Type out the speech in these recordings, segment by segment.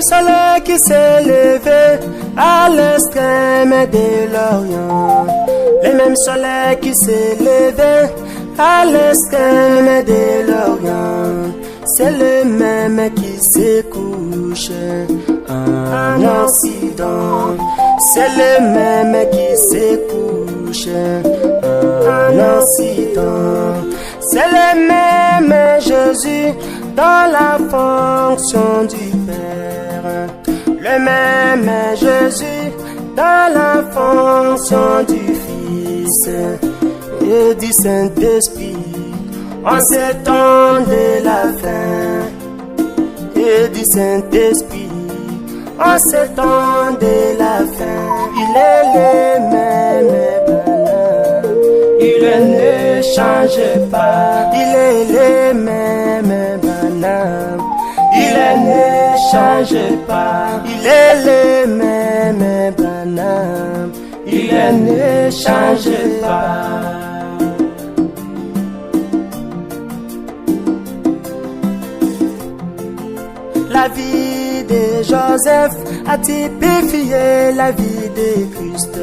soleil qui s'est levé à l'extrême de l'Orient. Le même soleil qui s'est levé à l'extrême de l'Orient. C'est le même qui se couche en Occident. C'est le même qui se couche en Occident. C'est le même Jésus dans la fonction du Père. Le même Jésus dans la fonction du Fils et du Saint-Esprit. En ces temps de la fin et du Saint-Esprit. En ces temps de la fin, il est le même bonhomme. Il ne change pas. Il est le même bonhomme. Il ne change pas. Il est le même bonhomme. Il ne change pas. La vie de Joseph a typifié la vie de Christ.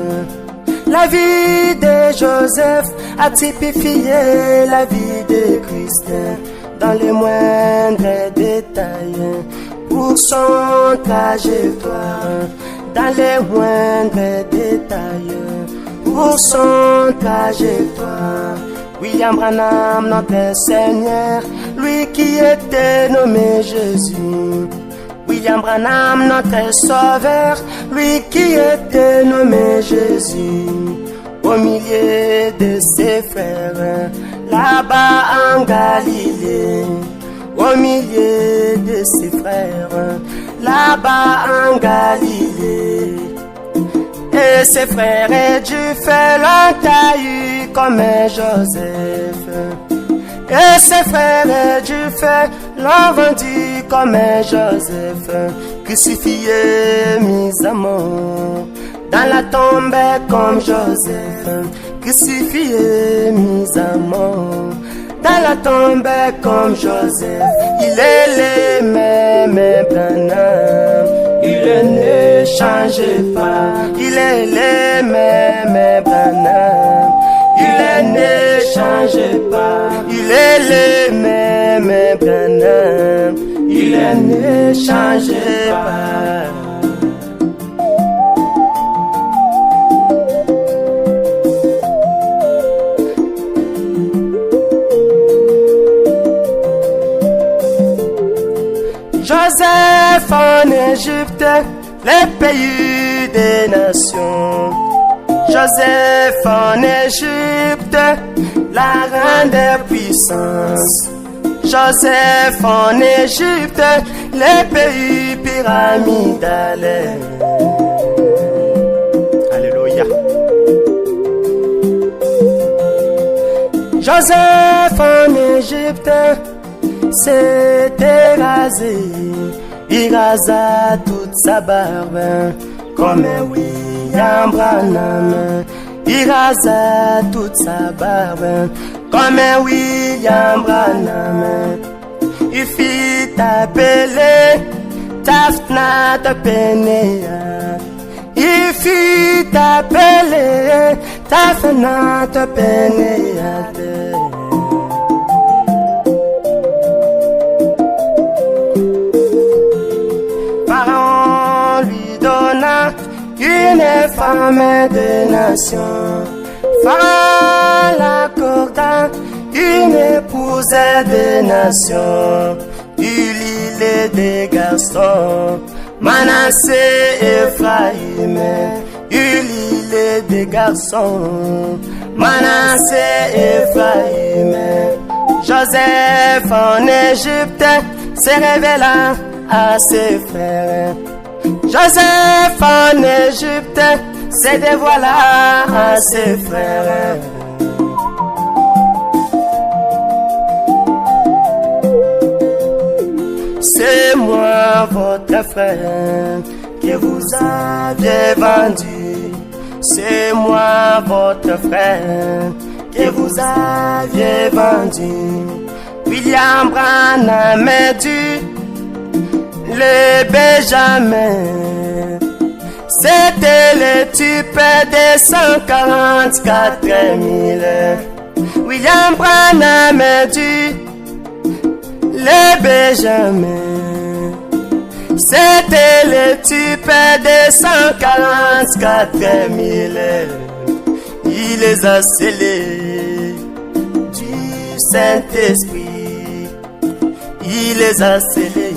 La vie de Joseph a typifié la vie de Christ dans les moindres détails pour son trajectoire. Dans les moindres détails pour son trajectoire. William Branham, notre Seigneur, lui qui était nommé Jésus. William Branham, notre Sauveur, lui qui était nommé Jésus. Au milieu de ses frères, là-bas en Galilée. Au milieu de ses frères, là-bas en Galilée. Et ses frères et du feu l'ont taillé comme Joseph. Et ses frères et du feu l'ont vendu comme Joseph. Crucifié, mis à mort dans la tombe comme Joseph. Crucifié, mis à mort dans la tombe comme Joseph. Il est le même Branham. Il ne change pas. Il est le même Branham. Il ne change pas. Il est le même Branham. Il ne change pas. Joseph en Égypte, le pays des nations. Joseph en Égypte, la grande puissance. Joseph en Égypte, le pays pyramidal. Alléluia. Joseph en Égypte s'était rasé, il rasa toute sa barbe comme William Branham. Il rasa toute sa barbe comme William Branham. Il fit appeler Tafnat Penea. Il fit appeler Tafnat Penea. Une femme de nation, Pharaon l'accorda, une épouse de nation. Il est des garçons, Manassé et Ephraïm. Il est des garçons, Manassé et Ephraïm. Joseph en Égypte se révéla à ses frères. Joseph en Égypte se dévoila à ses frères. C'est moi votre frère que vous aviez vendu. C'est moi votre frère que vous aviez vendu. William Branham est dû le Benjamin. C'était le type des 144 000. William Branham dit le Benjamin. C'était le type des 144 000. Il les a scellés du Saint-Esprit. Il les a scellés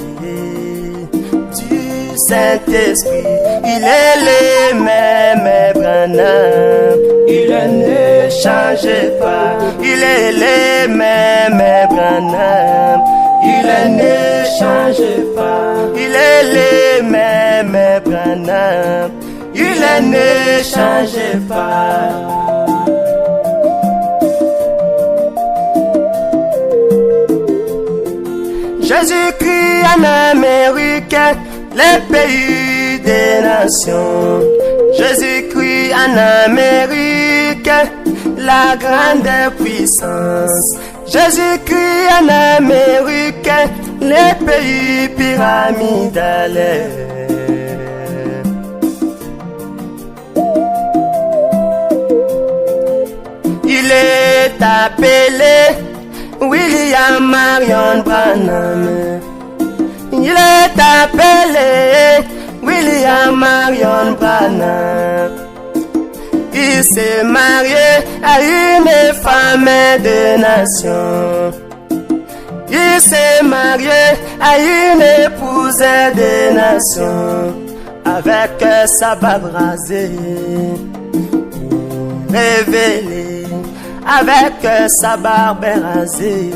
du Saint-Esprit. Il est le même Branham. Il ne change pas. Il est le même Branham. Il ne change pas. Il est le même Branham. Il ne change pas. Jésus-Christ en Amérique, les pays des nations. Jésus-Christ en Amérique, la grande puissance. Jésus-Christ en Amérique, les pays pyramidales. Il est appelé William Marion Branham. Il est appelé William Marion Branham. Il s'est marié à une femme de nation. Il s'est marié à une épouse de nation. Avec sa barbe rasée, révélée. Avec sa barbe rasée,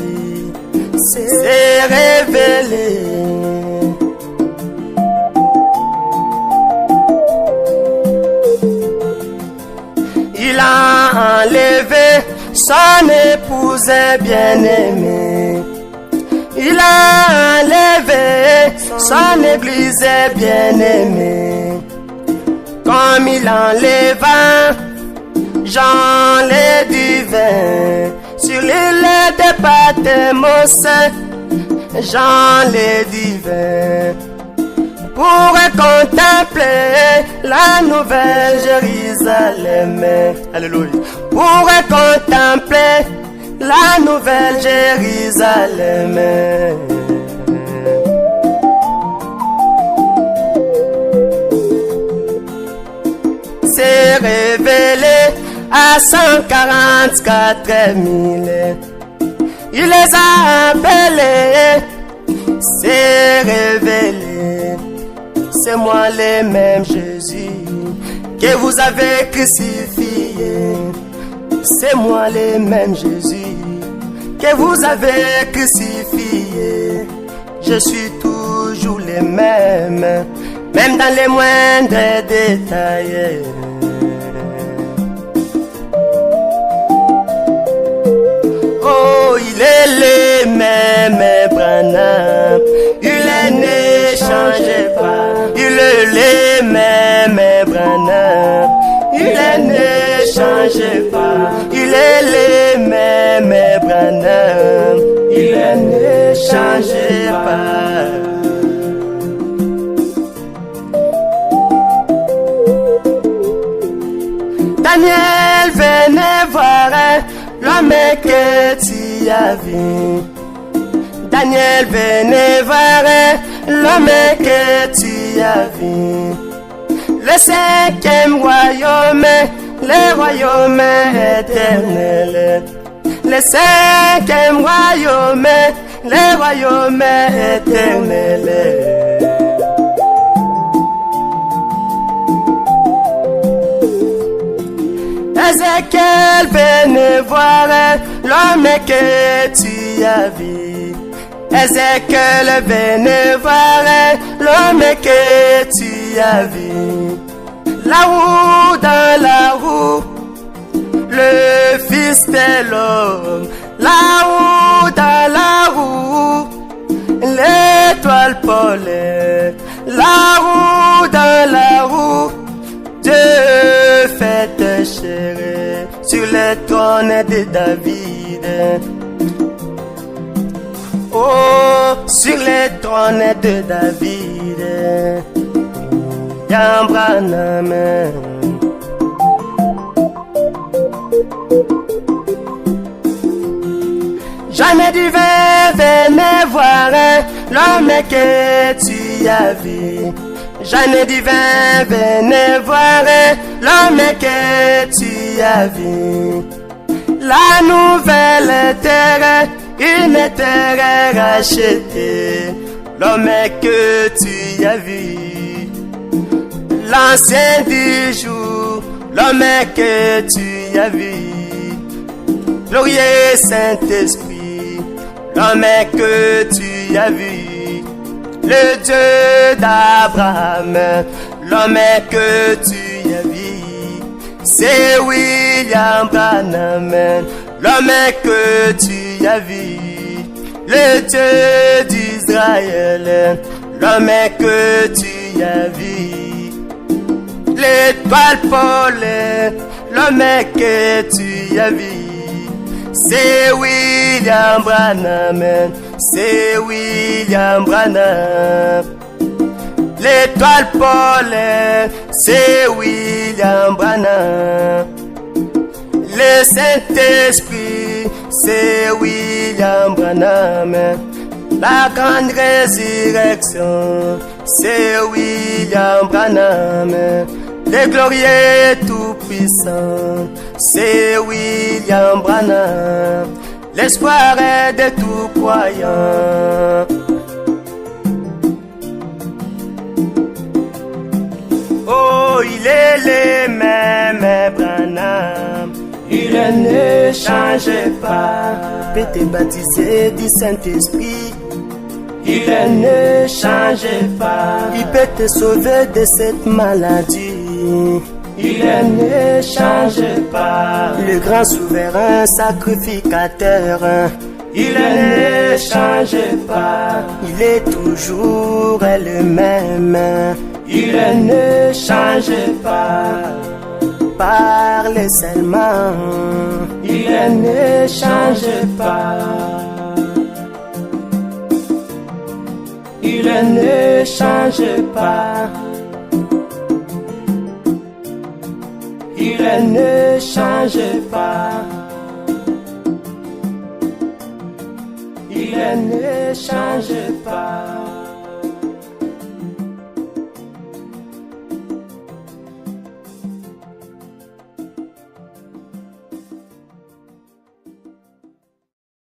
s'est révélé. Il a enlevé son épouse bien-aimée. Il a enlevé son église bien-aimée. Comme il enleva Jean le divin sur l'île de Patmos, Jean le divin, pour contempler la nouvelle Jérusalem. Alléluia. Pour contempler la nouvelle Jérusalem. C'est révélé à 144 000. Il les a appelés, c'est révélé. C'est moi le même Jésus que vous avez crucifié. C'est moi le même Jésus que vous avez crucifié. Je suis toujours le même, même dans les moindres détails. Oh, il est le même Branham. Il ne change pas. Il est le même Branham. Il ne change pas. Il est le même Branham. Il ne change pas. Daniel, venez voir l'homme que tu as vu. Daniel, venez voir l'homme que tu as vu. Le 5e royaume, le royaume éternel. Le 5e royaume, le royaume éternel. Ézéchiel, venez voir l'homme que tu as vu. Ézéchiel, venez voir l'homme que tu as vu. La roue dans la roue, le Fils de l'homme. La roue dans la roue, l'étoile polaire. La roue dans la roue, Dieu fait chérir sur le trône de David. Oh, sur les trônes de David, William Branham. Jamais du vin, venez voir l'homme que tu as vu. Jamais du vin, venez voir l'homme que tu as vu. La nouvelle terre, une terre rachetée, l'homme que tu as vu. L'ancien du jour, l'homme que tu as vu. Glorieux Saint-Esprit, l'homme que tu as vu. Le Dieu d'Abraham, l'homme que tu as vu. C'est William Branham, l'homme que tu as vu. Le Dieu d'Israël, l'homme que tu as vu. L'étoile polaire, l'homme que tu as vu. C'est William Branham, c'est William Branham. L'étoile polaire, c'est William Branham. Le Saint-Esprit, c'est William Branham. La grande résurrection, c'est William Branham. Le glorieux tout-puissant, c'est William Branham. L'espoir de tout croyant. Oh, il est le même Branham. Il ne change pas. Il peut te baptiser du Saint-Esprit. Il ne change pas. Il peut te sauver de cette maladie. Il ne change pas. Le grand souverain sacrificateur. Il ne change pas. Il est toujours le même. Il ne change pas. Parle seulement. Il ne change pas. Il ne change pas. Il ne change pas. Il ne change pas.